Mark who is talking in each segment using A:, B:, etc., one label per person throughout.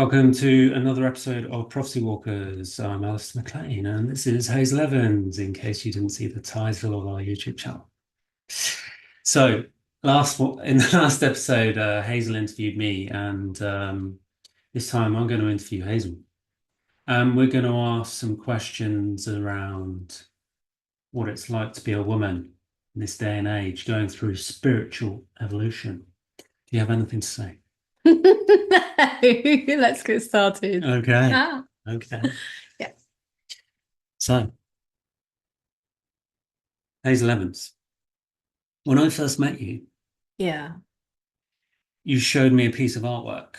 A: Welcome to another episode of Prophecy Walkers. I'm Alistair McLean, and this is Hazel Evans, in case you didn't see the title of our YouTube channel. So, in the last episode, Hazel interviewed me, and this time I'm going to interview Hazel. We're going to ask some questions around what it's like to be a woman in this day and age, going through spiritual evolution. Do you have anything to say?
B: No, let's get started.
A: Okay.
B: Ah,
A: Okay.
B: yeah.
A: So, Hazel Evans, when I first met you,
B: Yeah.
A: you showed me a piece of artwork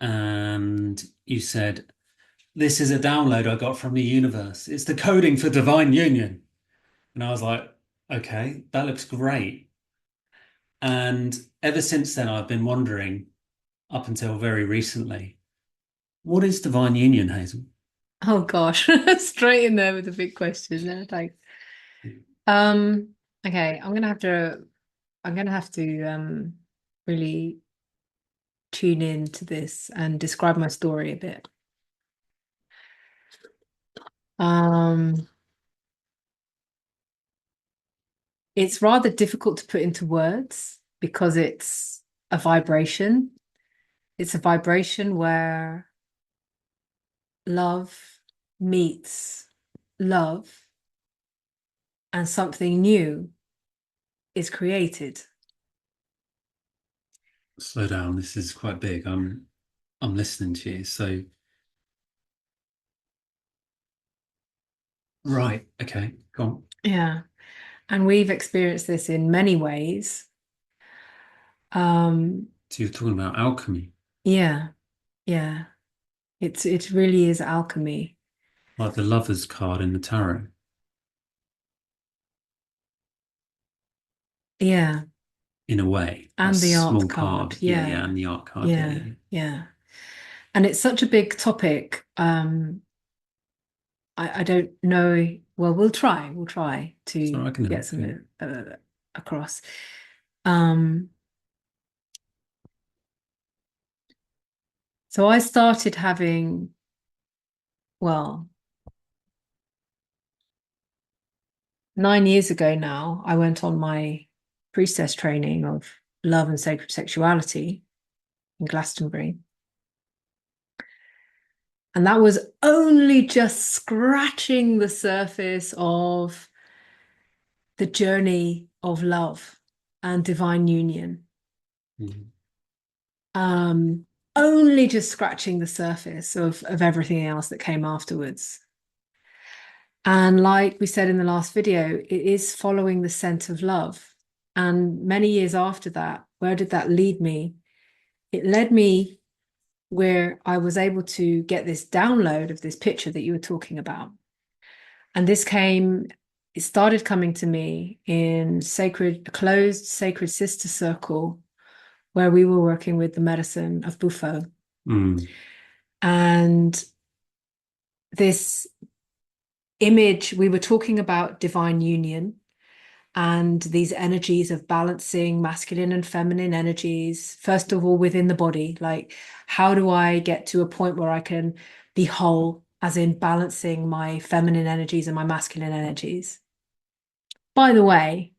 A: and you said, "This is a download I got from the universe. It's the coding for divine union." And I was like, "Okay, that looks great." And ever since then, I've been wondering, up until very recently, what is divine union, Hazel?
B: Oh gosh, straight in there with a big question. No, thanks. Um, okay, I'm gonna have to really tune in to this and describe my story a bit. Um, it's rather difficult to put into words because it's a vibration. It's a vibration where love meets love and something new is created.
A: Slow down. This is quite big. I'm listening to you. So, right. Okay. Go on.
B: Yeah. And we've experienced this in many ways. Um,
A: So you're talking about alchemy,
B: yeah, yeah. It really is alchemy.
A: like the Lover's card in the tarot.
B: Yeah.
A: In a way, a
B: And the art
A: small
B: card.
A: card. Yeah,
B: Yeah.
A: yeah, and the art card. Yeah,
B: Yeah.
A: yeah.
B: Yeah. And it's such a big topic. I don't know. Well, we'll try
A: So
B: to
A: I can
B: get
A: help you.
B: something across. Um, so I started having, well, 9 years ago now, I went on my priestess training of love and sacred sexuality in Glastonbury. And that was only just scratching the surface of the journey of love and divine union.
A: Mhm.
B: Only just scratching the surface of everything else that came afterwards. And like we said in the last video, it is following the scent of love. And many years after that, where did that lead me? It led me where I was able to get this download of this picture that you were talking about. And it started coming to me in a closed sacred sister circle where we were working with the medicine of Bufo.
A: Mm.
B: And this image, we were talking about divine union and these energies of balancing masculine and feminine energies, first of all, within the body. Like, how do I get to a point where I can be whole, as in balancing my feminine energies and my masculine energies? By the way,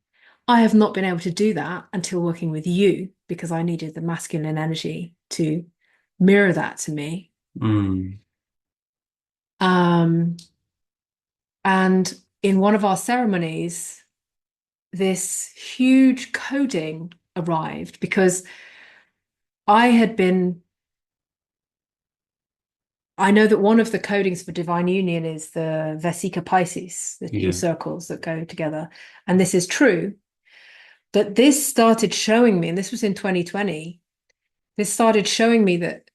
B: I have not been able to do that until working with you because I needed the masculine energy to mirror that to me.
A: Mm.
B: Um, and in one of our ceremonies, this huge coding arrived because I had been. I know that one of the codings for divine union is the Vesica Pisces, the two
A: Yeah.
B: circles that go together. And this is true. But this started showing me, and this was in 2020, this started showing me that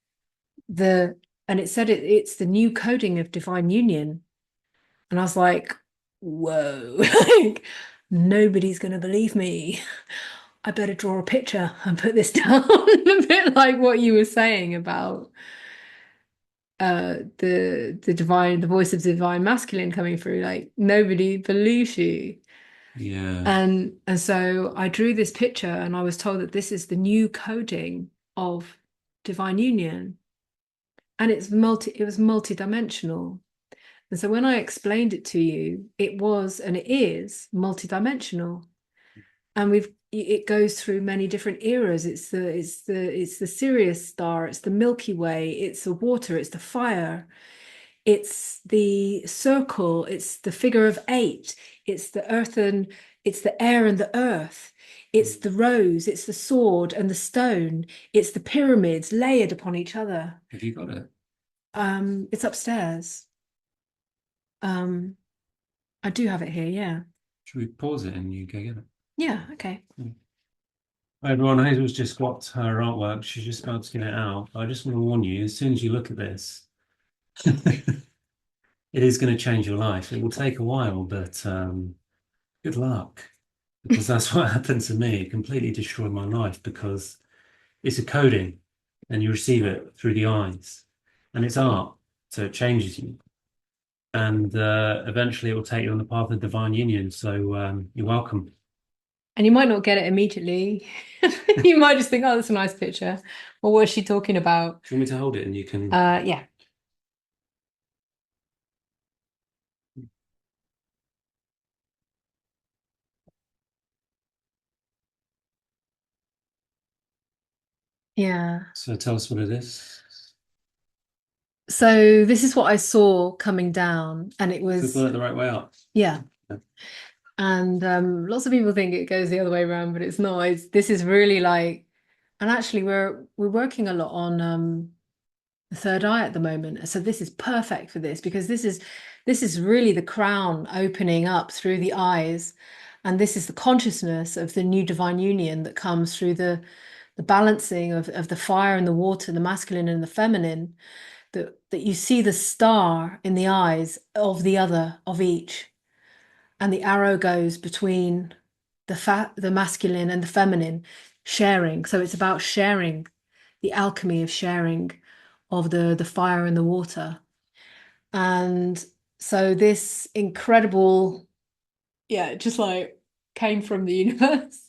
B: and it said it's the new coding of divine union. And I was like, whoa, like, nobody's going to believe me. I better draw a picture and put this down. A bit like what you were saying about the voice of divine masculine coming through. Like, nobody believes you.
A: Yeah.
B: And so I drew this picture and I was told that this is the new coding of divine union. and it was multi-dimensional. And so when I explained it to you, it was and it is multi-dimensional. And it goes through many different eras. It's the Sirius star, it's the Milky Way, it's the water, it's the fire, it's the circle, it's the figure of eight, it's the earth and it's the air and the earth, it's the rose, it's the sword and the stone, it's the pyramids layered upon each other.
A: Have you got it?
B: It's upstairs. I do have it here, yeah.
A: Should we pause it and you go get it?
B: Yeah, okay.
A: Hi everyone, Hazel's just got her artwork. She's just about to get it out. I just want to warn you, as soon as you look at this, it is going to change your life. It will take a while, but good luck. Because that's what happened to me. It completely destroyed my life because it's a coding and you receive it through the eyes. And it's art, so it changes you. And eventually it will take you on the path of divine union. So you're welcome.
B: And you might not get it immediately. You might just think, oh, that's a nice picture. Or what is she talking about?
A: Do you want me to hold it and you can?
B: Yeah. Yeah.
A: So tell us what it is.
B: So this is what I saw coming down, and it was
A: People it the right way up.
B: yeah.
A: Yeah.
B: And lots of people think it goes the other way around, but it's not. This is really like, and actually we're working a lot on the third eye at the moment. So this is perfect for this because this is really the crown opening up through the eyes, and this is the consciousness of the new divine union that comes through the balancing of the fire and the water, the masculine and the feminine, that you see the star in the eyes of the other of each, and the arrow goes between the masculine and the feminine, sharing. So it's about sharing, the alchemy of sharing of the fire and the water. And so this incredible, yeah, it just like came from the universe.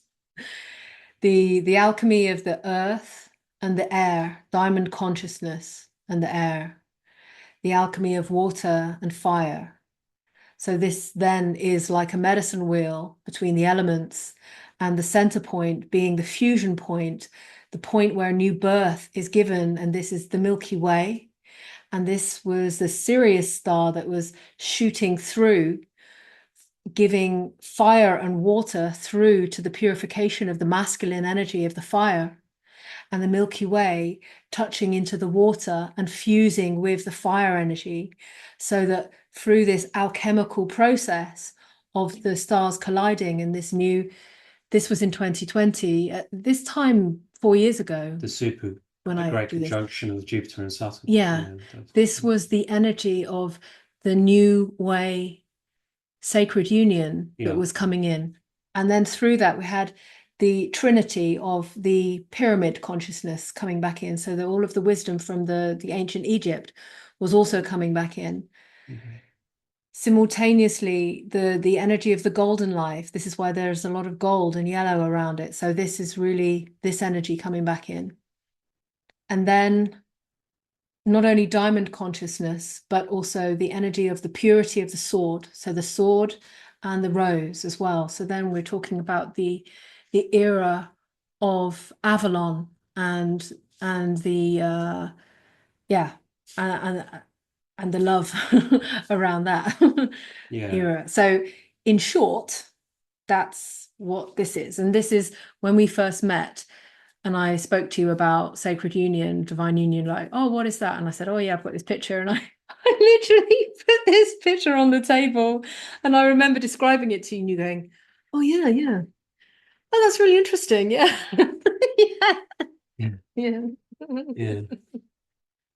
B: The alchemy of the earth and the air, diamond consciousness and the air, the alchemy of water and fire. So this then is like a medicine wheel between the elements, and the center point being the fusion point, the point where new birth is given. And this is the Milky Way. And this was the Sirius star that was shooting through, giving fire and water through to the purification of the masculine energy of the fire. And the Milky Way touching into the water and fusing with the fire energy, so that through this alchemical process of the stars colliding and this was in 2020, at this time 4 years ago,
A: The super,
B: when
A: the
B: I
A: great
B: do this.
A: conjunction of Jupiter and Saturn.
B: Yeah, this was the energy of the new way sacred union that was coming in. And then through that, we had the trinity of the pyramid consciousness coming back in. So that all of the wisdom from the ancient Egypt was also coming back in.
A: Mm-hmm.
B: Simultaneously, the energy of the golden life. This is why there's a lot of gold and yellow around it. So this is really this energy coming back in. And then not only diamond consciousness, but also the energy of the purity of the sword. So the sword and the rose as well. So then we're talking about the era of Avalon and the yeah and the love around that era. So in short, that's what this is. And this is when we first met. And I spoke to you about sacred union, divine union, like, oh, what is that? And I said, oh, yeah, I've got this picture. And I literally put this picture on the table. And I remember describing it to you and you going, oh, yeah, yeah. Oh, that's really interesting. Yeah. Yeah.
A: Yeah.
B: Yeah.
A: Yeah.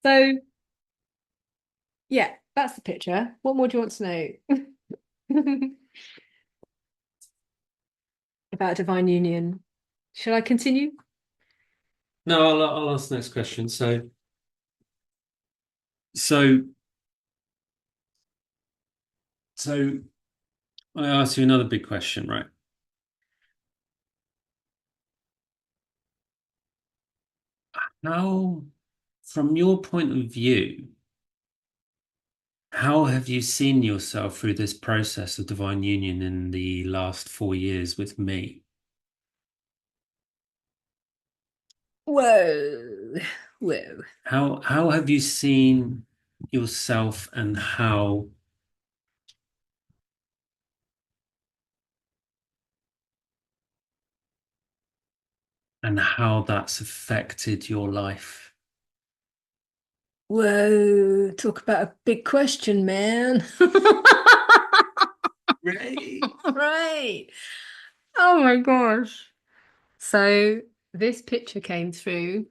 B: So, yeah, that's the picture. What more do you want to know about divine union? Should I continue?
A: No, I'll ask the next question. So, so I ask you another big question, right? How From your point of view, how have you seen yourself through this process of divine union in the last 4 years with me?
B: Whoa, whoa.
A: How have you seen yourself and how that's affected your life?
B: Whoa, talk about a big question, man.
A: Right.
B: Right. Oh my gosh. So this picture came through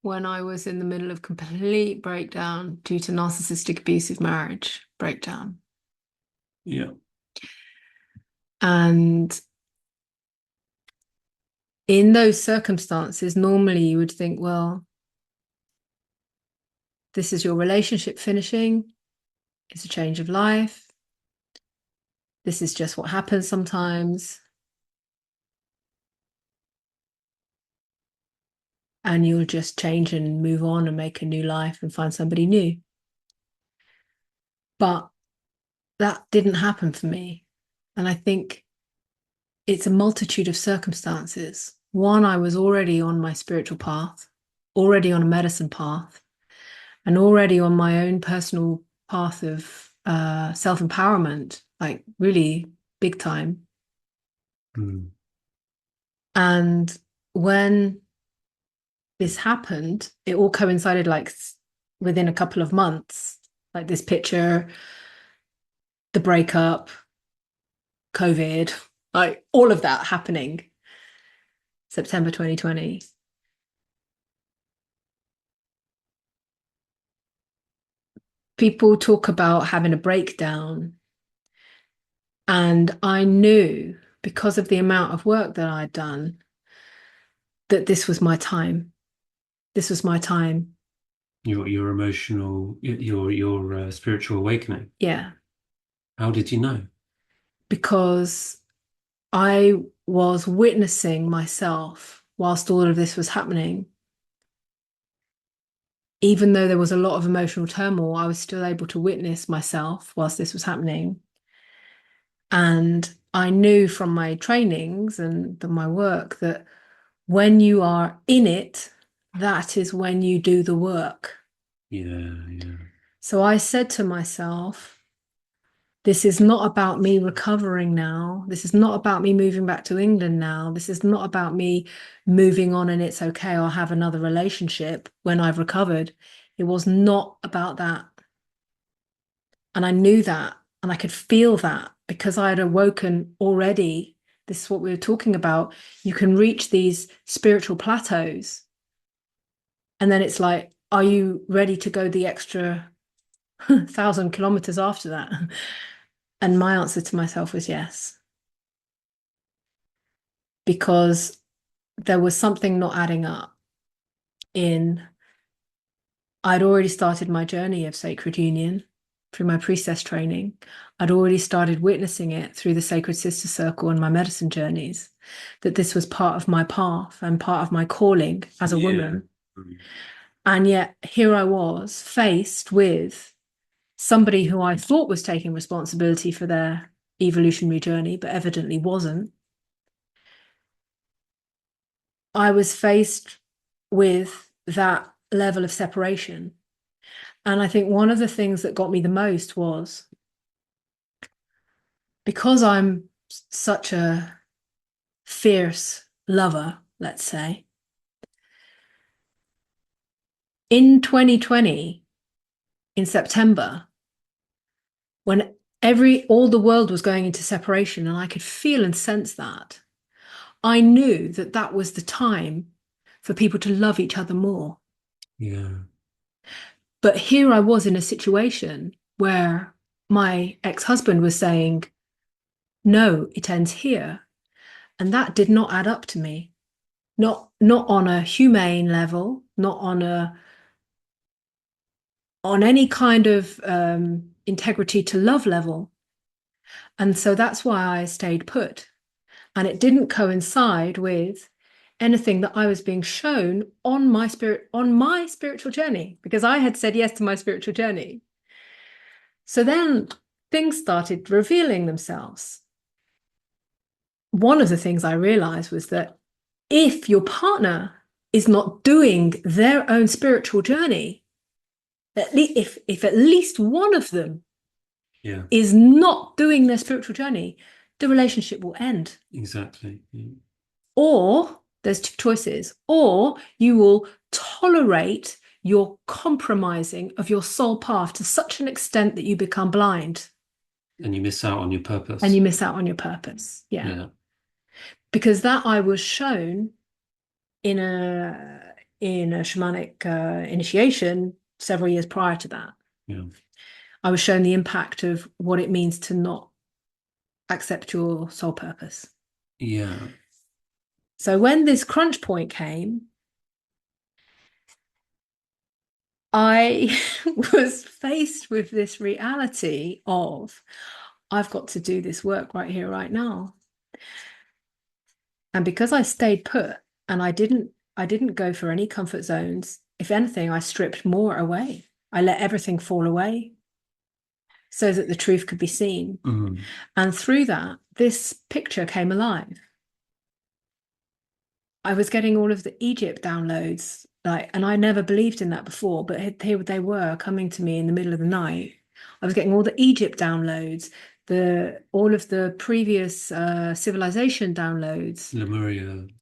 B: when I was in the middle of complete breakdown due to narcissistic abusive marriage breakdown.
A: Yeah.
B: And in those circumstances, normally you would think, well, this is your relationship finishing. It's a change of life. This is just what happens sometimes. And you'll just change and move on and make a new life and find somebody new. But that didn't happen for me. And I think it's a multitude of circumstances. One, I was already on my spiritual path, already on a medicine path, and already on my own personal path of self-empowerment, like really big time.
A: Mm.
B: And when this happened, it all coincided like within a couple of months, like this picture, the breakup, COVID, like all of that happening, September 2020. People talk about having a breakdown. And I knew because of the amount of work that I'd done that this was my time. This was my time.
A: Your emotional, your spiritual awakening.
B: Yeah.
A: How did you know?
B: Because I was witnessing myself whilst all of this was happening. Even though there was a lot of emotional turmoil, I was still able to witness myself whilst this was happening. And I knew from my trainings and my work that when you are in it, that is when you do the work.
A: Yeah, yeah.
B: So I said to myself, this is not about me recovering now. This is not about me moving back to England now. This is not about me moving on and it's okay, I'll have another relationship when I've recovered. It was not about that. And I knew that and I could feel that because I had awoken already. This is what we were talking about. You can reach these spiritual plateaus. And then it's like, are you ready to go the extra 1,000 kilometers after that? And my answer to myself was yes, because there was something not adding up in, I'd already started my journey of sacred union through my priestess training. I'd already started witnessing it through the Sacred Sister Circle and my medicine journeys, that this was part of my path and part of my calling as a woman.
A: Mm.
B: And yet here I was faced with somebody who I thought was taking responsibility for their evolutionary journey, but evidently wasn't. I was faced with that level of separation. And I think one of the things that got me the most was because I'm such a fierce lover, let's say, in 2020, in September, when all the world was going into separation and I could feel and sense that, I knew that that was the time for people to love each other more.
A: Yeah.
B: But here I was in a situation where my ex-husband was saying, no, it ends here. And that did not add up to me. Not on a humane level, not on any kind of integrity to love level. And so that's why I stayed put. And it didn't coincide with anything that I was being shown on my spiritual journey, because I had said yes to my spiritual journey. So then things started revealing themselves. One of the things I realized was that if your partner is not doing their own spiritual journey, if at least one of them is not doing their spiritual journey, the relationship will end.
A: Exactly. Yeah.
B: Or there's two choices, or you will tolerate your compromising of your soul path to such an extent that you become blind.
A: And you miss out on your purpose.
B: And you miss out on your purpose. Yeah. Because that I was shown in a shamanic initiation several years prior to that.
A: Yeah.
B: I was shown the impact of what it means to not accept your soul purpose.
A: Yeah.
B: So when this crunch point came, I was faced with this reality of, I've got to do this work right here, right now. And because I stayed put and I didn't go for any comfort zones, if anything, I stripped more away. I let everything fall away so that the truth could be seen.
A: Mm.
B: And through that, this picture came alive. I was getting all of the Egypt downloads, and I never believed in that before, but here they were coming to me in the middle of the night. I was getting all the Egypt downloads, all of the previous civilization downloads.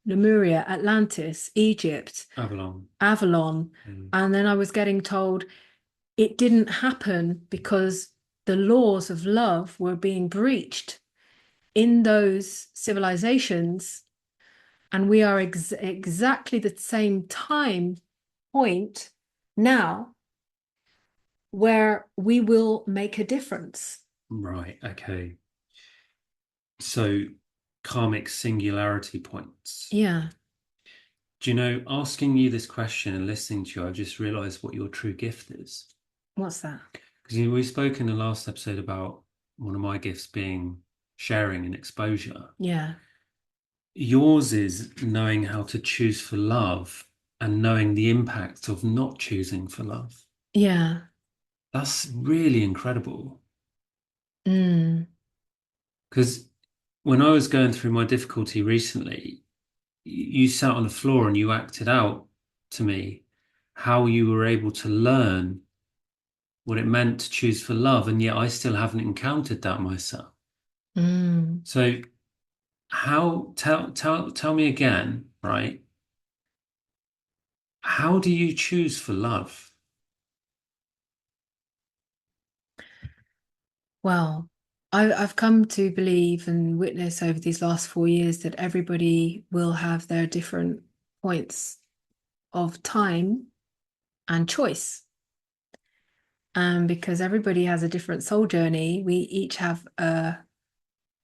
B: Lemuria, Atlantis, Egypt, Avalon. And then I was getting told it didn't happen because the laws of love were being breached in those civilizations. And we are exactly the same time point now where we will make a difference.
A: Right. Okay. So karmic singularity points.
B: Yeah.
A: Do you know, asking you this question and listening to you, I just realized what your true gift is.
B: What's that?
A: Because we spoke in the last episode about one of my gifts being sharing and exposure.
B: Yeah.
A: Yours is knowing how to choose for love and knowing the impact of not choosing for love.
B: Yeah.
A: That's really incredible.
B: Mm.
A: Because when I was going through my difficulty recently, you sat on the floor and you acted out to me how you were able to learn what it meant to choose for love, and yet I still haven't encountered that myself.
B: Mm.
A: So tell me again, right? How do you choose for love?
B: Well, I've come to believe and witness over these last 4 years that everybody will have their different points of time and choice. And because everybody has a different soul journey, we each have a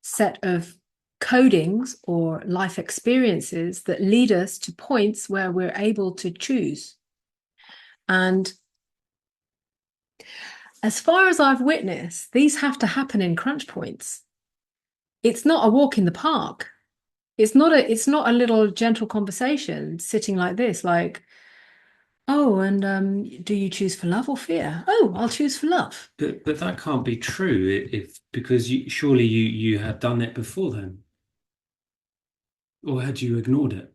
B: set of codings or life experiences that lead us to points where we're able to choose. And as far as I've witnessed, these have to happen in crunch points. It's not a walk in the park. It's not a little gentle conversation sitting like this, like, oh, and do you choose for love or fear? Oh, I'll choose for love.
A: But that can't be true because surely you had done it before then. Or had you ignored it?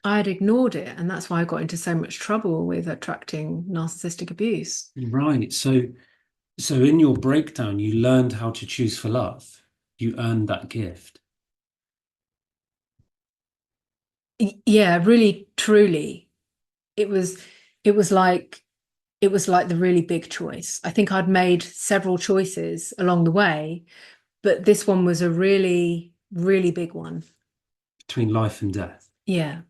B: I had ignored it, and that's why I got into so much trouble with attracting narcissistic abuse.
A: Right. So in your breakdown, you learned how to choose for love. You earned that gift.
B: Yeah, really, truly. It was like the really big choice. I think I'd made several choices along the way, but this one was a really, really big one.
A: Between life and death.
B: Yeah.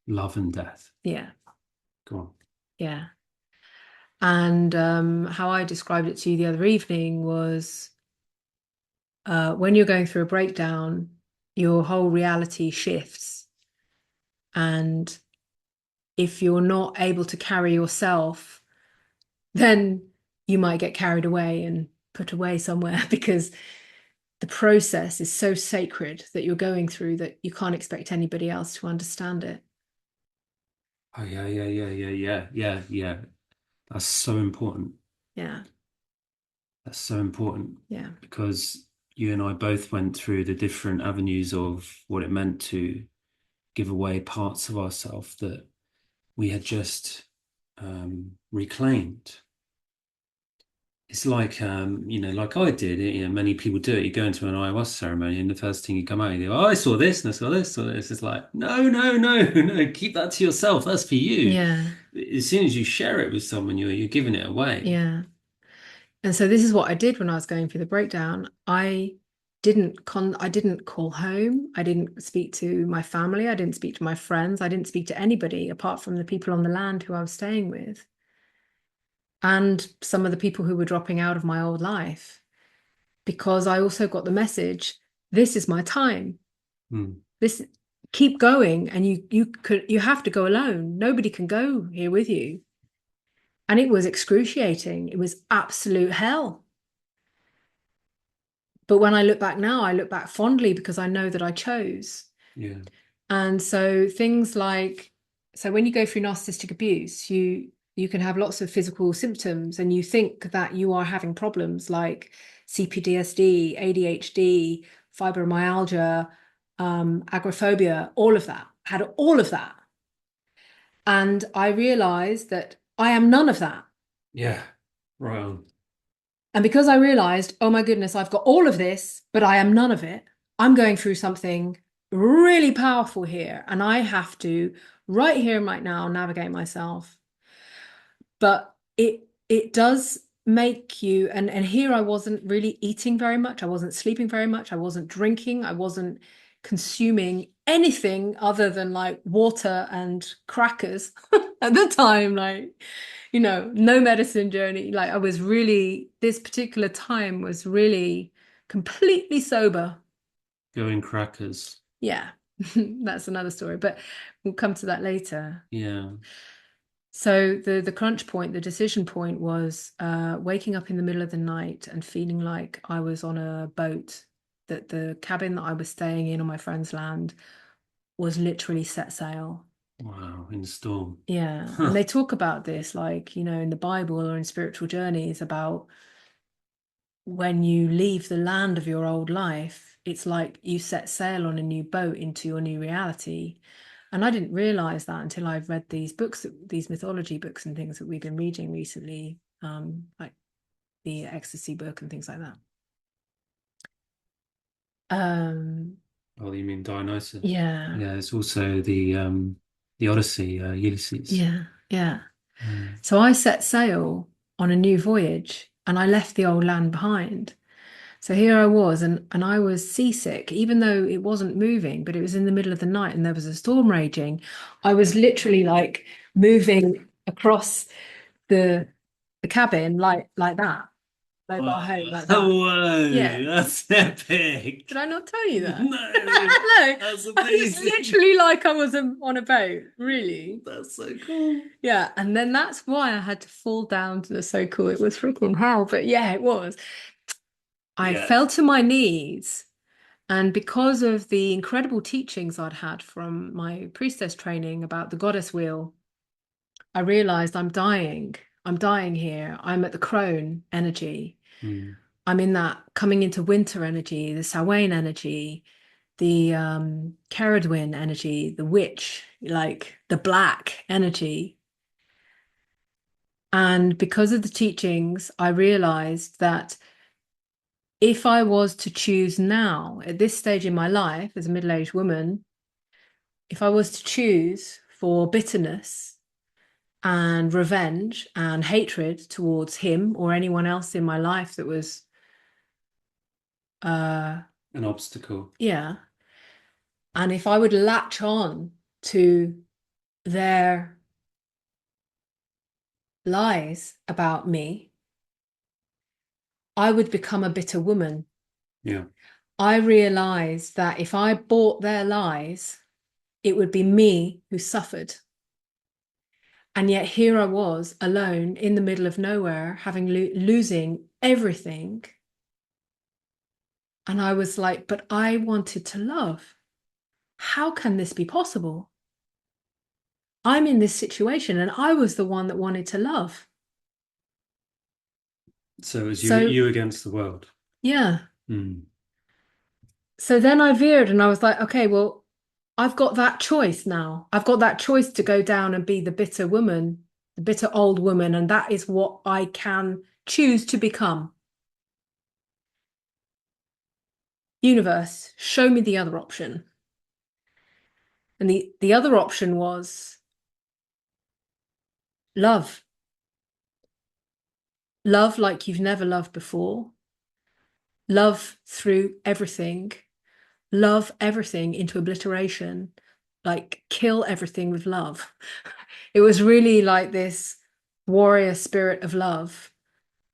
A: Love and death.
B: Yeah.
A: Go on.
B: Yeah. And how I described it to you the other evening was when you're going through a breakdown, your whole reality shifts. And if you're not able to carry yourself, then you might get carried away and put away somewhere because the process is so sacred that you're going through that you can't expect anybody else to understand it.
A: Oh yeah. That's so important.
B: Yeah,
A: That's so important
B: yeah,
A: because you and I both went through the different avenues of what it meant to give away parts of ourselves that we had just reclaimed. It's like like I did. Many people do it. You go into an ayahuasca ceremony, and the first thing you come out, you go, "Oh, I saw this, and I saw this, saw this." It's like, no. Keep that to yourself. That's for you.
B: yeah,
A: As soon as you share it with someone, you're giving it away.
B: yeah. And so this is what I did when I was going through the breakdown. I didn't call home. I didn't speak to my family. I didn't speak to my friends. I didn't speak to anybody apart from the people on the land who I was staying with and some of the people who were dropping out of my old life, because I also got the message, this is my time.
A: Hmm.
B: This keep going, and you have to go alone. Nobody can go here with you. And it was excruciating. It was absolute hell. But when I look back now, I look back fondly because I know that I chose.
A: Yeah.
B: And so things like, so when you go through narcissistic abuse, you can have lots of physical symptoms and you think that you are having problems like CPTSD, ADHD, fibromyalgia, agoraphobia, all of that. Had all of that. And I realized that I am none of that.
A: Yeah. Right on.
B: And because I realized, oh my goodness, I've got all of this, but I am none of it, I'm going through something really powerful here. And I have to, right here and right now, navigate myself. But it does make you, and here I wasn't really eating very much. I wasn't sleeping very much. I wasn't drinking. I wasn't consuming anything other than like water and crackers at the time. Like, no medicine journey. Like I was really, this particular time was really completely sober.
A: Going crackers.
B: Yeah, that's another story, but we'll come to that later.
A: Yeah.
B: So the crunch point, the decision point was waking up in the middle of the night and feeling like I was on a boat, that the cabin that I was staying in on my friend's land was literally set sail.
A: Wow. In the storm.
B: Yeah. And they talk about this, like, in the Bible or in spiritual journeys about when you leave the land of your old life, it's like you set sail on a new boat into your new reality. And I didn't realize that until I've read these books, these mythology books and things that we've been reading recently, like the Ecstasy book and things like that. Um,
A: Oh, you mean Dionysus?
B: yeah,
A: Yeah. It's also the Odyssey, Ulysses.
B: yeah, yeah.
A: Mm.
B: So I set sail on a new voyage and I left the old land behind. So here I was, and I was seasick, even though it wasn't moving, but it was in the middle of the night and there was a storm raging. I was literally like moving across the the cabin like that, mobile
A: Whoa,
B: home like that. Yeah.
A: whoa, that's epic.
B: Did I not tell you that?
A: No,
B: No,
A: that's
B: it's
A: amazing.
B: literally like I was on a boat, really.
A: That's so cool.
B: Yeah, and then that's why I had to fall down to the so cool. It was freaking hell, but yeah, it was. I
A: Yeah.
B: fell to my knees. And because of the incredible teachings I'd had from my priestess training about the goddess wheel, I realized I'm dying. I'm dying here. I'm at the crone energy.
A: Mm.
B: I'm in that coming into winter energy, the Samhain energy, the Ceridwen energy, the witch, like the black energy. And because of the teachings, I realized that if I was to choose now, at this stage in my life, as a middle-aged woman, if I was to choose for bitterness and revenge and hatred towards him or anyone else in my life that was,
A: An obstacle.
B: yeah, and if I would latch on to their lies about me, I would become a bitter woman.
A: Yeah.
B: I realized that if I bought their lies, it would be me who suffered. And yet here I was alone in the middle of nowhere, having losing everything. And I was like, but I wanted to love. How can this be possible? I'm in this situation and I was the one that wanted to love.
A: So it was
B: So,
A: you against the world.
B: yeah.
A: Mm.
B: So then I veered and I was like, okay, well, I've got that choice now. I've got that choice to go down and be the bitter woman, the bitter old woman. And that is what I can choose to become. Universe, show me the other option. And the other option was love. Love like you've never loved before. Love through everything. Love everything into obliteration. Like kill everything with love. It was really like this warrior spirit of love.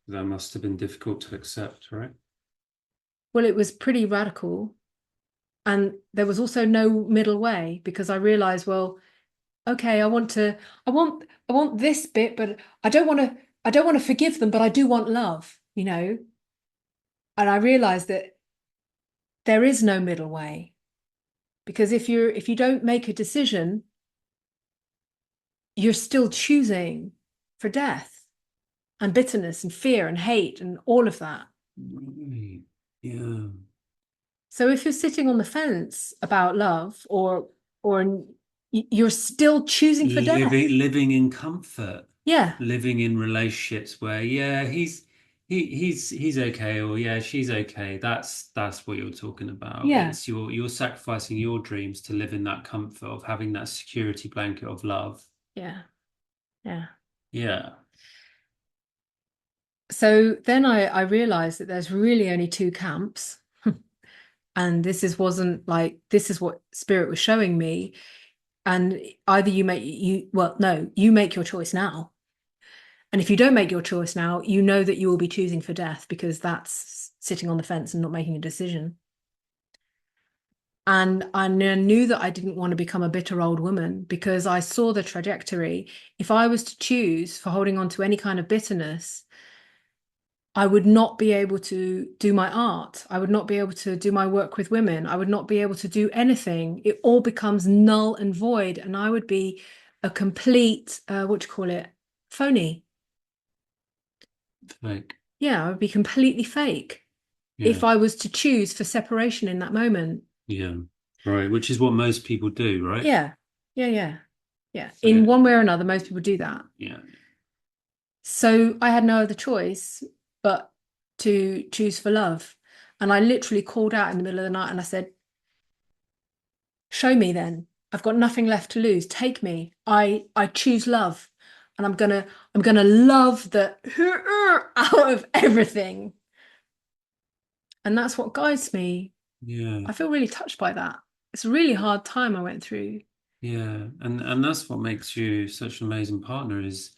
A: That must have been difficult to accept, right?
B: Well, it was pretty radical. And there was also no middle way because I realized, well, okay, I want this bit, but I don't want to forgive them, but I do want love, you know? And I realized that there is no middle way because if you don't make a decision, you're still choosing for death and bitterness and fear and hate and all of that.
A: Right. Yeah.
B: So if you're sitting on the fence about love or you're still choosing for death.
A: Living in comfort,
B: Yeah.
A: living in relationships where, yeah, he's okay, or yeah, she's okay. That's what you're talking about.
B: Yeah.
A: It's you're sacrificing your dreams to live in that comfort of having that security blanket of love.
B: Yeah. Yeah.
A: Yeah.
B: So then I realized that there's really only two camps. And this is what spirit was showing me. And either you make your choice now. And if you don't make your choice now, you know that you will be choosing for death because that's sitting on the fence and not making a decision. And I knew that I didn't want to become a bitter old woman because I saw the trajectory. If I was to choose for holding on to any kind of bitterness, I would not be able to do my art. I would not be able to do my work with women. I would not be able to do anything. It all becomes null and void. And I would be a complete, what do you call it? Phony.
A: Like,
B: Yeah, I would be completely fake
A: yeah.
B: if I was to choose for separation in that moment.
A: Yeah. Right. Which is what most people do, right?
B: Yeah, yeah, yeah, yeah.
A: So,
B: In one way or another, most people do that.
A: yeah.
B: So I had no other choice but to choose for love. And I literally called out in the middle of the night and I said, show me then. I've got nothing left to lose. Take me. I choose love. And I'm gonna love the out of everything. And that's what guides me.
A: Yeah.
B: I feel really touched by that. It's a really hard time I went through.
A: Yeah. And that's what makes you such an amazing partner is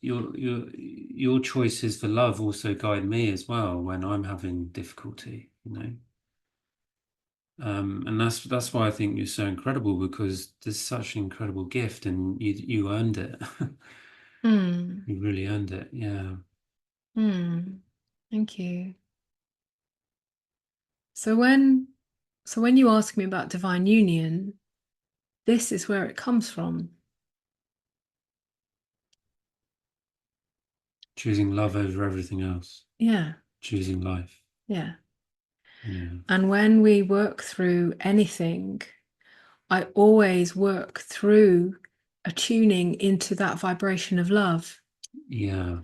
A: your choices for love also guide me as well when I'm having difficulty, you know. And that's why I think you're so incredible because there's such an incredible gift and you earned it.
B: Hmm.
A: You really earned it. Yeah.
B: Hmm. Thank you. So when you ask me about divine union, this is where it comes from.
A: Choosing love over everything else.
B: Yeah,
A: Choosing life.
B: yeah.
A: Yeah.
B: And when we work through anything, I always work through attuning into that vibration of love,
A: Yeah.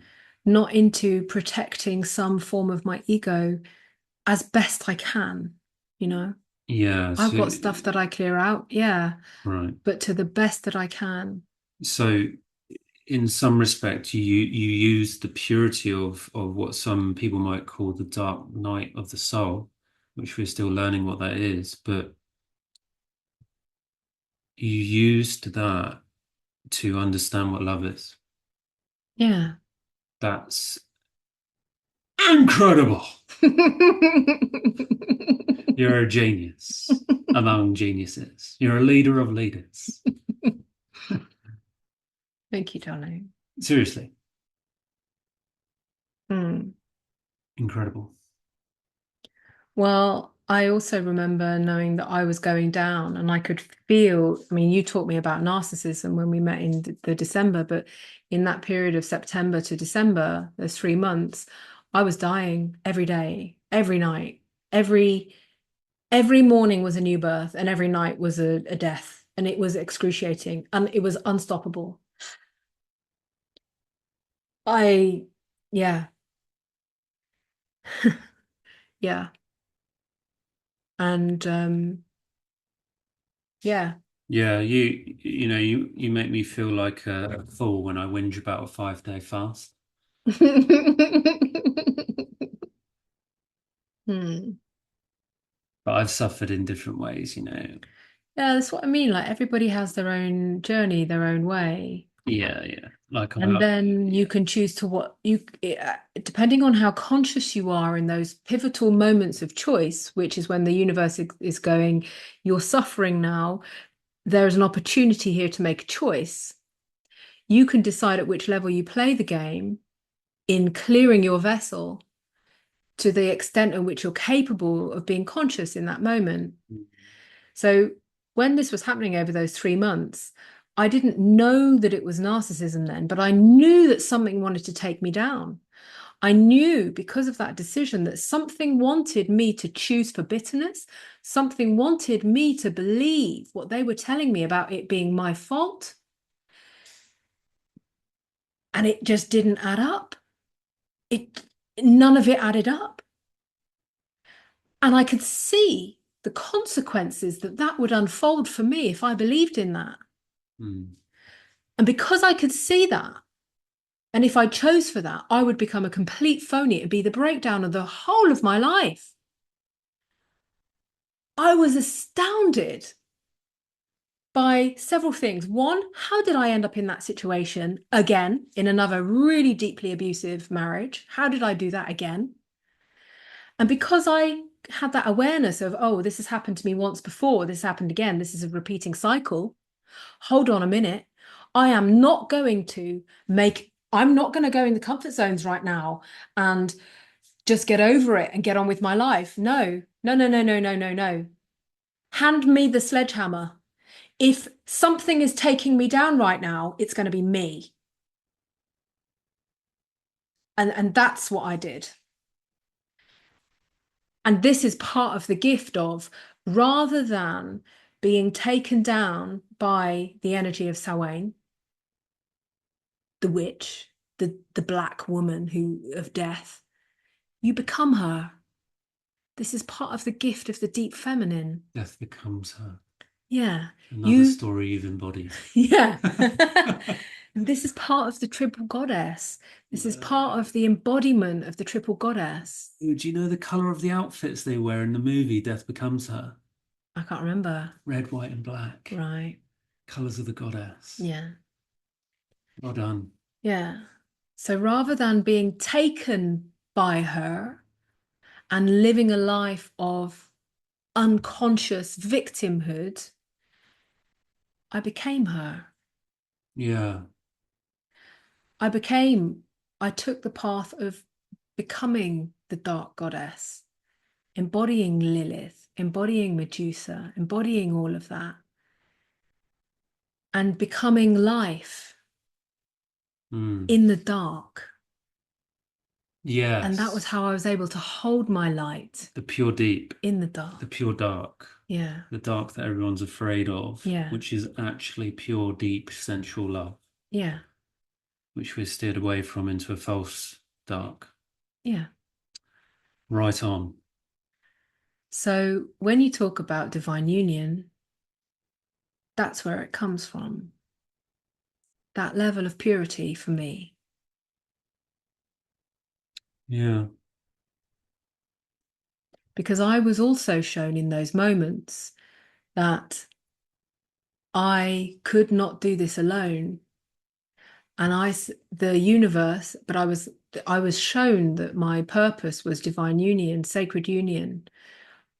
B: not into protecting some form of my ego as best I can, you know.
A: Yeah.
B: I've
A: So
B: got stuff that I clear out, yeah,
A: right.
B: but to the best that I can.
A: So in some respect, you use the purity of what some people might call the dark night of the soul, which we're still learning what that is, but you used that to understand what love is.
B: Yeah.
A: That's incredible. You're a genius among geniuses. You're a leader of leaders.
B: Thank you, darling.
A: Seriously,
B: Mm.
A: incredible.
B: Well, I also remember knowing that I was going down and I could feel, I mean, you taught me about narcissism when we met in the December, but in that period of September to December, those 3 months, I was dying every day, every night, every morning was a new birth and every night was a death, and it was excruciating and it was unstoppable. I, yeah, yeah. And yeah.
A: Yeah, you make me feel like a fool when I whinge about a 5-day fast.
B: Hmm.
A: But I've suffered in different ways.
B: Yeah, that's what I mean. Like everybody has their own journey, their own way.
A: Yeah, yeah. Like
B: And then you
A: yeah.
B: can choose to depending on how conscious you are in those pivotal moments of choice, which is when the universe is going, you're suffering now. There's an opportunity here to make a choice. You can decide at which level you play the game in clearing your vessel to the extent at which you're capable of being conscious in that moment. So when this was happening over those 3 months, I didn't know that it was narcissism then, but I knew that something wanted to take me down. I knew because of that decision that something wanted me to choose for bitterness, something wanted me to believe what they were telling me about it being my fault. And it just didn't add up. None of it added up. And I could see the consequences that would unfold for me if I believed in that.
A: Mm.
B: And because I could see that, and if I chose for that, I would become a complete phony. It'd be the breakdown of the whole of my life. I was astounded by several things. One, how did I end up in that situation again in another really deeply abusive marriage? How did I do that again? And because I had that awareness of, oh, this has happened to me once before, this happened again, this is a repeating cycle. Hold on a minute. I'm not going to go in the comfort zones right now and just get over it and get on with my life. No, no, no, no, no, no, no, no. Hand me the sledgehammer. If something is taking me down right now, it's going to be me. And that's what I did. And this is part of the gift of, rather than being taken down by the energy of Samhain, the witch, the black woman of death, you become her. This is part of the gift of the deep feminine.
A: Death becomes her.
B: Yeah.
A: Another story you've embodied.
B: Yeah. And this is part of the triple goddess. This is part of the embodiment of the triple goddess.
A: Do you know the color of the outfits they wear in the movie Death Becomes Her?
B: I can't remember.
A: Red, white, and black.
B: Right.
A: Colors of the goddess.
B: Yeah.
A: Well done.
B: Yeah. So rather than being taken by her and living a life of unconscious victimhood, I became her.
A: Yeah.
B: I took the path of becoming the dark goddess, embodying Lilith, embodying Medusa, embodying all of that, and becoming life in the dark.
A: Yes.
B: And that was how I was able to hold my light.
A: The pure deep.
B: In the dark.
A: The pure dark.
B: Yeah.
A: The dark that everyone's afraid of.
B: Yeah.
A: Which is actually pure, deep, sensual love.
B: Yeah.
A: Which we're steered away from into a false dark.
B: Yeah.
A: Right on.
B: So when you talk about divine union, that's where it comes from. That level of purity for me.
A: Yeah.
B: Because I was also shown in those moments that I could not do this alone. And the universe, but I was shown that my purpose was divine union, sacred union,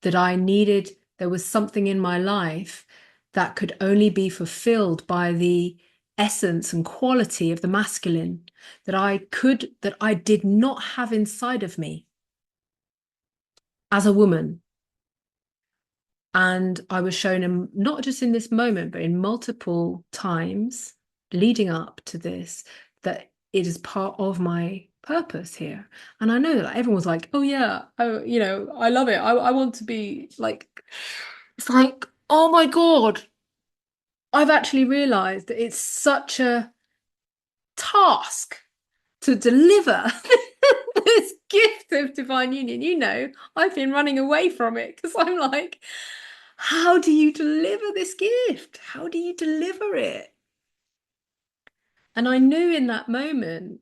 B: that there was something in my life that could only be fulfilled by the essence and quality of the masculine that I did not have inside of me. as a woman. And I was shown him not just in this moment, but in multiple times leading up to this, that it is part of my purpose here. And I know that everyone's like, oh yeah, oh, I love it. I want to be like, it's like, oh my God, I've actually realized that it's such a task to deliver this gift of divine union. I've been running away from it because I'm like, how do you deliver this gift? How do you deliver it? And I knew in that moment,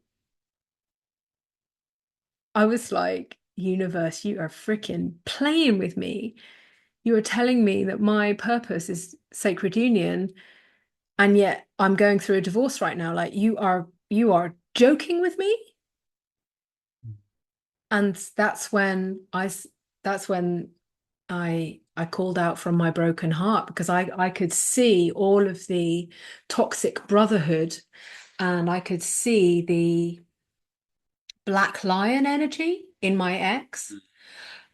B: I was like, universe, you are freaking playing with me. You are telling me that my purpose is sacred union, and yet I'm going through a divorce right now. Like you are joking with me. And that's when I called out from my broken heart, because I could see all of the toxic brotherhood, and I could see the black lion energy in my ex,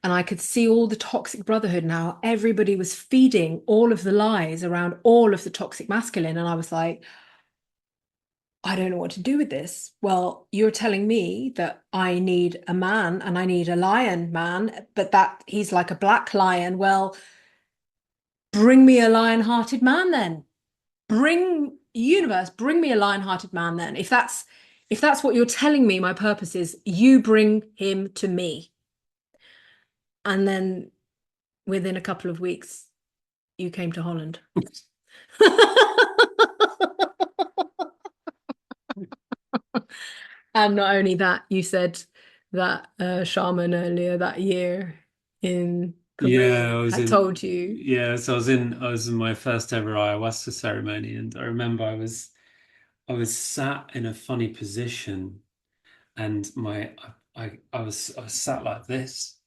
B: and I could see all the toxic brotherhood. Now everybody was feeding all of the lies around all of the toxic masculine, and I was like, I don't know what to do with this. Well, you're telling me that I need a man and I need a lion man, but that he's like a black lion. Well, bring me a lion-hearted man then. Bring me a lion-hearted man then. If that's what you're telling me my purpose is, you bring him to me. And then within a couple of weeks, you came to Holland. And not only that, you said that shaman earlier that year in
A: Yeah,
B: Peru had told you.
A: so I was in my first ever ayahuasca ceremony, and I remember I was sat in a funny position, and I was sat like this,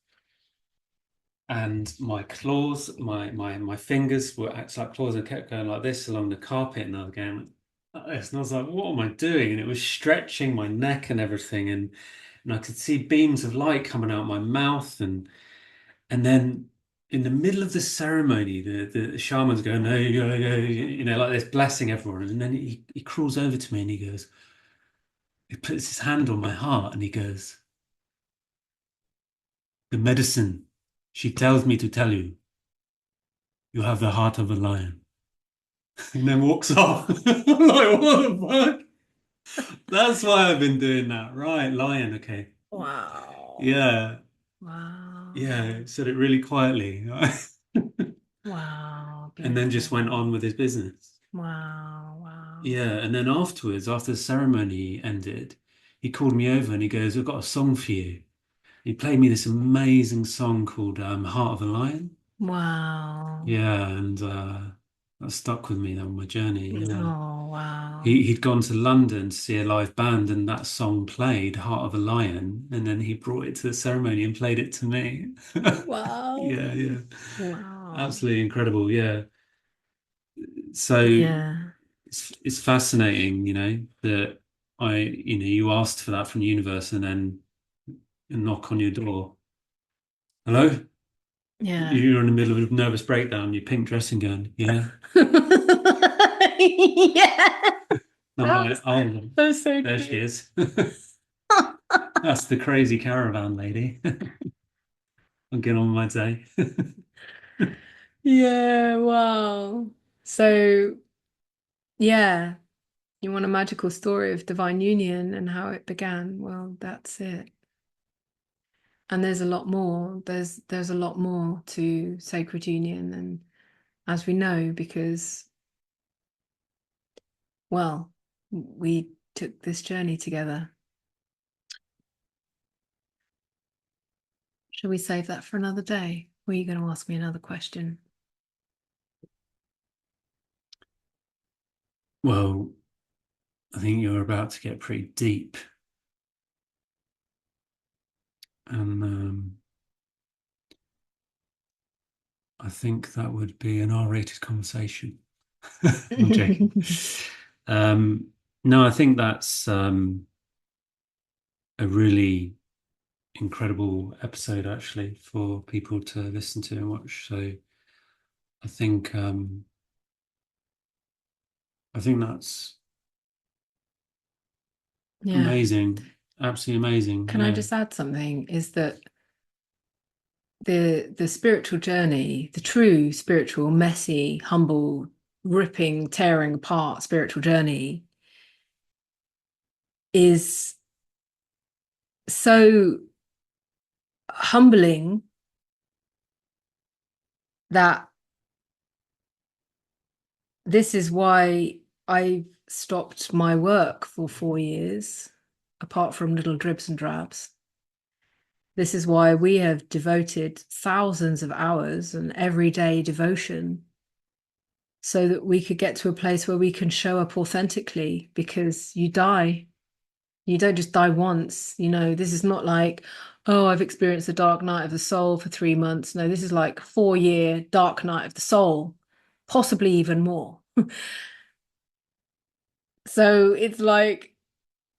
A: and my claws, my fingers were acting like claws, and kept going like this along the carpet, and I was going like this, and I was like, what am I doing? And it was stretching my neck and everything, and I could see beams of light coming out my mouth, and then in the middle of the ceremony, the shaman's going, hey, like this, blessing everyone. And then he crawls over to me and he puts his hand on my heart and he goes, the medicine, she tells me to tell you, you have the heart of a lion. And then walks off. I'm like, what the fuck? That's why I've been doing that. Right, lion, okay.
B: Wow.
A: Yeah,
B: Wow.
A: yeah, said it really quietly.
B: Wow.
A: And then just went
B: Beautiful.
A: on with his business.
B: Wow. Wow.
A: Yeah, and then afterwards, after the ceremony ended, he called me over and he goes, I've got a song for you. He played me this amazing song called Heart of a Lion.
B: Wow.
A: Yeah, and that stuck with me on my journey. Yeah.
B: Oh, wow.
A: He'd gone to London to see a live band and that song played, Heart of a Lion, and then he brought it to the ceremony and played it to me.
B: Wow.
A: Yeah, yeah.
B: Wow.
A: Absolutely incredible. Yeah. So
B: Yeah.
A: it's fascinating, that you asked for that from the universe and then a knock on your door. Hello?
B: Yeah.
A: You're in the middle of a nervous breakdown, your pink dressing gown. Yeah.
B: Yeah.
A: I'm like,
B: That's,
A: oh,
B: that's so
A: there she
B: true.
A: is. That's the crazy caravan lady. I'll get on with my day.
B: Yeah, wow. So, yeah, you want a magical story of divine union and how it began? Well, that's it. And there's a lot more. There's a lot more to sacred union, and as we know, because, well, we took this journey together. Shall we save that for another day? Or are you going to ask me another question?
A: Well, I think you're about to get pretty deep. And I think that would be an R-rated conversation. I'm joking. Um, no, I think that's a really incredible episode actually for people to listen to and watch. So I think that's
B: Yeah.
A: amazing, absolutely amazing.
B: Can I
A: Yeah,
B: just add something? Is that the spiritual journey, the true spiritual, messy, humble, ripping, tearing apart spiritual journey is so humbling that this is why I stopped my work for 4 years, apart from little dribs and drabs. This is why we have devoted thousands of hours and everyday devotion so that we could get to a place where we can show up authentically, because you die. You don't just die once. This is not like, oh, I've experienced the dark night of the soul for 3 months. No, this is like 4 year dark night of the soul, possibly even more. So it's like,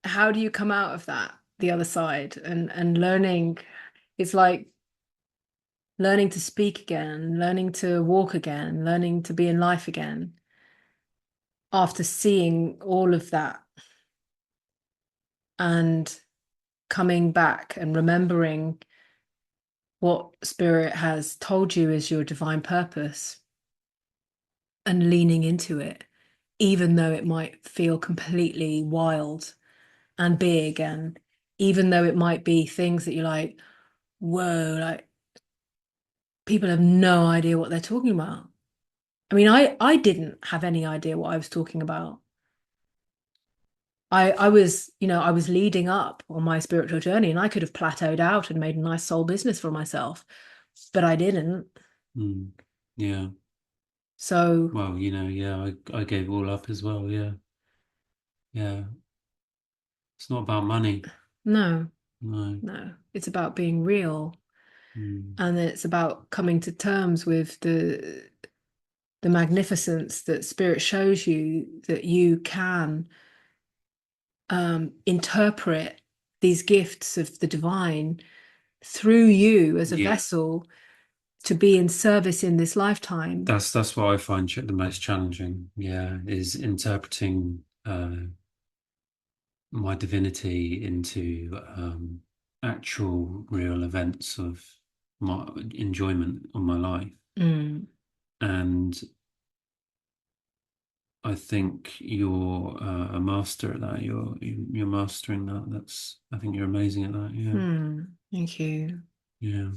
B: how do you come out of that, the other side, and learning? It's like learning to speak again, learning to walk again, learning to be in life again after seeing all of that, and coming back and remembering what spirit has told you is your divine purpose and leaning into it, even though it might feel completely wild and big, and even though it might be things that you're like, whoa, like people have no idea what they're talking about. I mean, I didn't have any idea what I was talking about. I was, I was leading up on my spiritual journey, and I could have plateaued out and made a nice soul business for myself, but I didn't.
A: yeah.
B: So
A: Well, yeah, I gave all up as well. Yeah, yeah. It's not about money.
B: no,
A: No.
B: no, it's about being real,
A: Mm.
B: and it's about coming to terms with the magnificence that spirit shows you, that you can interpret these gifts of the divine through you as a
A: Yeah.
B: vessel to be in service in this lifetime.
A: That's what I find the most challenging. Yeah, is interpreting my divinity into actual real events of my enjoyment of my life.
B: Mm,
A: And I think you're a master at that. You're mastering that. I think you're amazing at that. Yeah,
B: thank you.
A: yeah,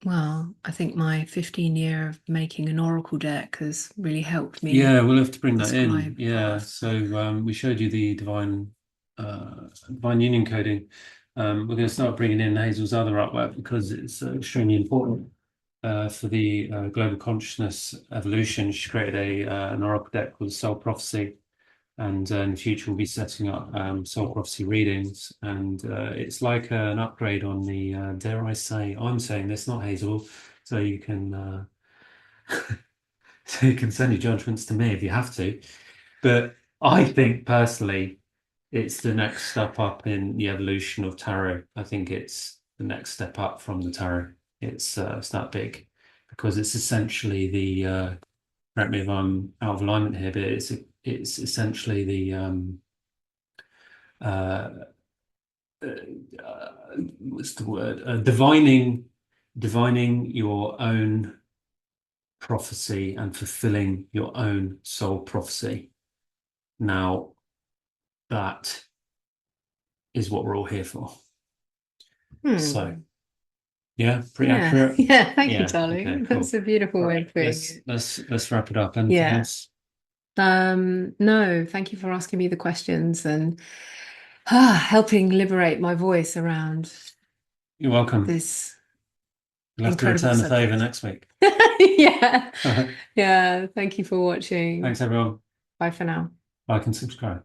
B: Well, I think my 15 year of making an oracle deck has really helped me
A: yeah. We'll have to bring that in.
B: describe
A: Yeah.
B: path.
A: So we showed you the divine union coding. We're going to start bringing in Hazel's other artwork because it's extremely important for the global consciousness evolution. She created an oracle deck called Soul Prophecy, and in the future we'll be setting up soul prophecy readings, and it's like an upgrade on the dare I say, I'm saying this, not Hazel, so you can so you can send your judgments to me if you have to, but I think personally it's the next step up in the evolution of tarot. I think it's the next step up from the tarot. It's that big because it's essentially the correct me if I'm out of alignment here, but it's essentially the uh, what's the word? Divining your own prophecy and fulfilling your own soul prophecy. Now, that is what we're all here for. So,
B: Hmm.
A: yeah, pretty
B: Yeah,
A: accurate.
B: yeah. Thank you,
A: Yeah. Okay.
B: darling.
A: Cool.
B: That's a beautiful
A: All
B: way
A: right.
B: of putting
A: Let's
B: it.
A: let's let's wrap it up. Anything
B: Yeah.
A: else?
B: No, thank you for asking me the questions and helping liberate my voice around
A: You're welcome.
B: this
A: You'll have to
B: incredible
A: return the favor
B: subject.
A: next week.
B: Yeah. Yeah. Thank you for watching.
A: Thanks, everyone.
B: Bye for now.
A: Like and subscribe.